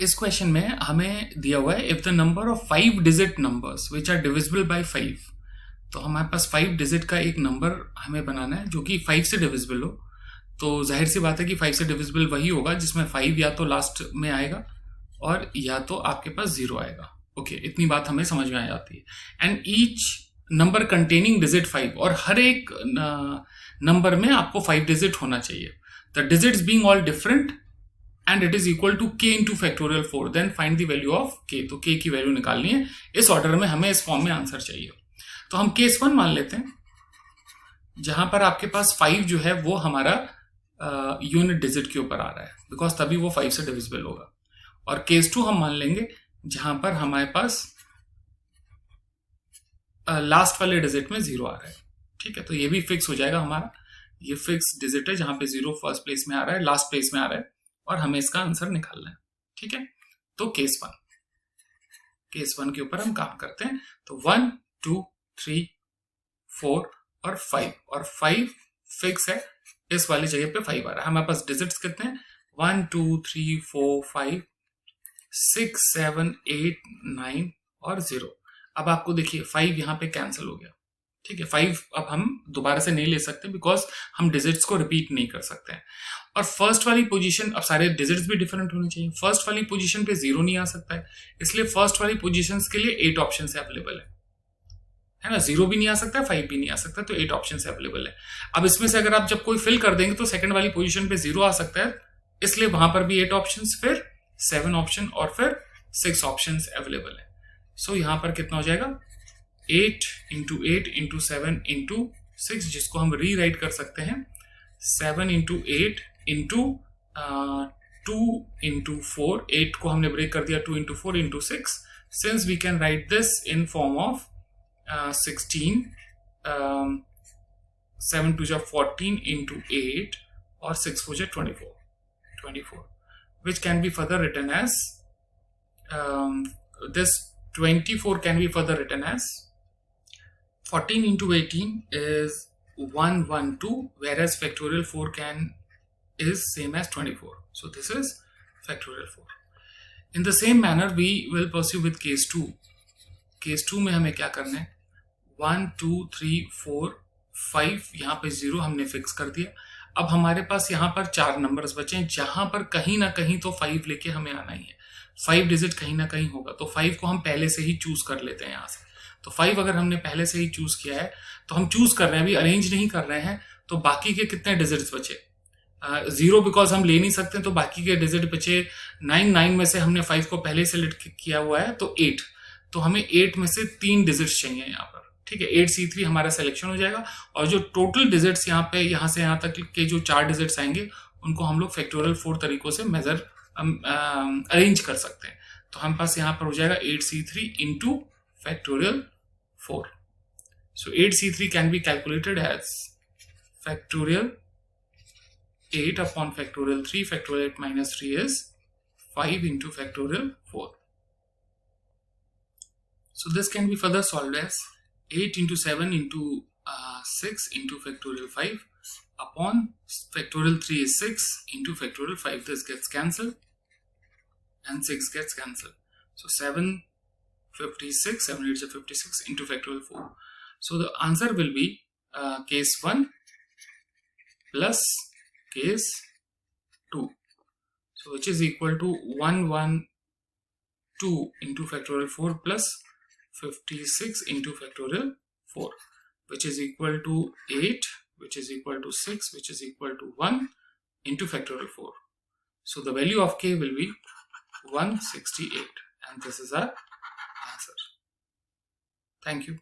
इस क्वेश्चन में हमें दिया हुआ है if the number of 5 digit numbers which are divisible by 5, तो हमारे पास 5 डिजिट का एक नंबर हमें बनाना है जो कि 5 से डिविजिबल हो। तो जाहिर सी बात है कि 5 से डिविजिबल वही होगा जिसमें 5 या तो लास्ट में आएगा और या तो आपके पास 0 आएगा। ओके, इतनी बात हमें समझ में आ जाती है। And each number containing digit 5, और हर एक नंबर में आपको 5 डिजिट होना चाहिए। The digits being all different and it is equal to k into factorial 4, then find the value of k। तो k की वैल्यू निकालनी है। इस ऑर्डर में हमें इस फॉर्म में आंसर चाहिए। तो हम केस 1 मान लेते हैं जहां पर आपके पास 5 जो है वो हमारा यूनिट डिजिट के ऊपर आ रहा है, बिकॉज तभी वो 5 से डिविजिबल होगा। और केस 2 हम मान लेंगे जहां पर हमारे पास लास्ट वाले डिजिट में 0 आ रहा है। ठीक है, तो ये भी फिक्स हो जाएगा हमारा। ये फिक्स डिजिट है जहां पे 0 फर्स्ट प्लेस में आ रहा है, लास्ट प्लेस में आ रहा है, और हमें इसका आंसर निकालना है। ठीक है, तो केस 1 के ऊपर हम काम करते हैं। तो 1 2 3 4 और 5, और 5 फिक्स है, इस वाली जगह पे 5 आ रहा है। हमारे पास डिजिट्स कितने हैं? 1 2 3 4 5 6 7 8 9 और 0। अब आपको देखिए 5 यहाँ पे कैंसिल हो गया। ठीक है, 5 अब हम दोबारा से नहीं ले सकते बिकॉज हम डिजिट्स को रिपीट नहीं कर सकते हैं। और फर्स्ट वाली पोजीशन, अब सारे डिजिट्स भी डिफरेंट होने चाहिए। फर्स्ट वाली पोजीशन पे 0 नहीं आ सकता है, इसलिए फर्स्ट वाली पोजीशंस के लिए 8 ऑप्शन अवेलेबल है ना। 0 भी नहीं आ सकता, 5 भी नहीं आ सकता, तो 8 ऑप्शन अवेलेबल है। अब इसमें से अगर आप जब कोई फिल कर देंगे तो सेकंड वाली पोजीशन पे 0 आ सकता है, इसलिए वहां पर भी 8 ऑप्शन, फिर 7 ऑप्शन और फिर 6 ऑप्शन अवेलेबल है। सो यहां पर कितना हो जाएगा? 8 इंटू 8 इंटू 7 इंटू 6, जिसको हम री राइट कर सकते हैं 7 इंटू 8 इंटू 2 इंटू 4। 8 को हमने ब्रेक कर दिया 2 into 4 into 6, since we can write this in form of 16, 7 two जा 14 इंटू 8 और 6 4 जा 24, which can be further written as this 24 can be further written as 14 into 18 is 112, whereas factorial 4 is same as 24. So this is factorial 4. In the same manner, we will pursue with case 2. Case 2 में हमें क्या करना है? 1 2 3 4 5, यहाँ पे 0 हमने fix कर दिया। अब हमारे पास यहाँ पर 4 नंबर्स बचे हैं, जहां पर कहीं ना कहीं तो 5 लेके हमें आना ही है। 5 डिजिट कहीं ना कहीं होगा, तो 5 को हम पहले से ही चूज कर लेते हैं यहाँ से। तो 5 अगर हमने पहले से ही चूज किया है, तो हम चूज कर रहे हैं, अभी अरेंज नहीं कर रहे हैं, तो बाकी के कितने डिजिट्स बचे? 0 बिकॉज हम ले नहीं सकते, तो बाकी के डिजिट बचे 9 में से हमने 5 को पहले सेलेक्ट किया हुआ है, तो 8। तो हमें 8 में से 3 डिजिट्स चाहिए यहाँ पर। ठीक है, 8C3 हमारा सिलेक्शन हो जाएगा, और जो टोटल डिजिट्स यहाँ पे यहाँ से यहाँ तक के जो 4 डिजिट्स आएंगे उनको हम लोग फैक्टोरियल 4 तरीकों से मेजर अरेंज कर सकते हैं। तो हम पास यहाँ पर हो जाएगा 8C3 into factorial 4. So 8C3 can be calculated as factorial 8 upon factorial 3. Factorial 8 minus 3 is 5 into factorial 4. So this can be further solved as 8 into 7 into 6 into factorial 5 upon factorial 3 is 6 into factorial 5. This gets cancelled and 6 gets cancelled. So 7 56, 7 8 is 56 into factorial 4. So the answer will be case 1 plus case 2. So which is equal to 112 into factorial 4 plus 56 into factorial 4, which is equal to 8, which is equal to 6, which is equal to 1 into factorial 4. So the value of k will be 168, and this is our answer. Thank you.